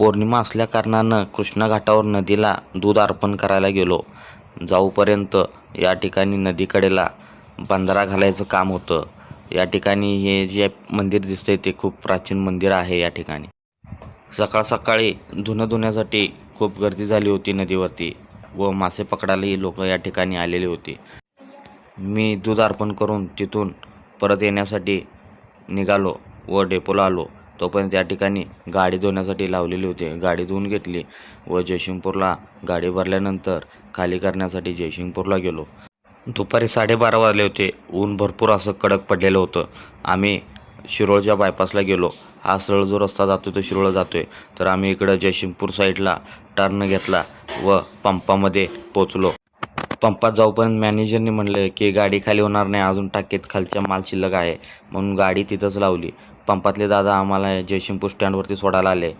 पौर्णिमा असल्याकारणानं कृष्णा घाटावर नदीला दूध अर्पण करायला गेलो. जाऊपर्यंत या ठिकाणी नदीकडेला बंधारा घालायचं काम होतं. या ठिकाणी हे जे मंदिर दिसतंय ते खूप प्राचीन मंदिर आहे. या ठिकाणी सकाळ सकाळी धुणं धुण्यासाठी खूप गर्दी झाली होती नदीवरती व मासे पकडायलाही लोक या ठिकाणी आलेले होते. मी दूध अर्पण करून तिथून परत येण्यासाठी निघालो व डेपोला आलो. तोपर्यंत या ठिकाणी गाडी धुण्यासाठी लावलेली होती. गाडी धुवून घेतली व जयसिंगपूरला गाडी भरल्यानंतर खाली करण्यासाठी जयसिंगपूरला गेलो. दुपारी 12:30 वाजले होते. ऊन भरपूर असं कडक पडलेलं होतं. आम्ही शिरोळच्या बायपासला गेलो. हा सरळ जो रस्ता जातो तो शिरोळ जातोय. तर आम्ही इकडं जयसिंगपूर साईडला टर्न घेतला व पंपामध्ये पोचलो. पंपात जाऊपर्यंत मॅनेजरने म्हणलं की गाडी खाली होणार नाही, अजून टाकीत खालच्या माल शिल्लक आहे, म्हणून गाडी तिथंच लावली. पंपातले दादा आम्हाला जयसिंगपूर स्टँडवरती सोडायला आले.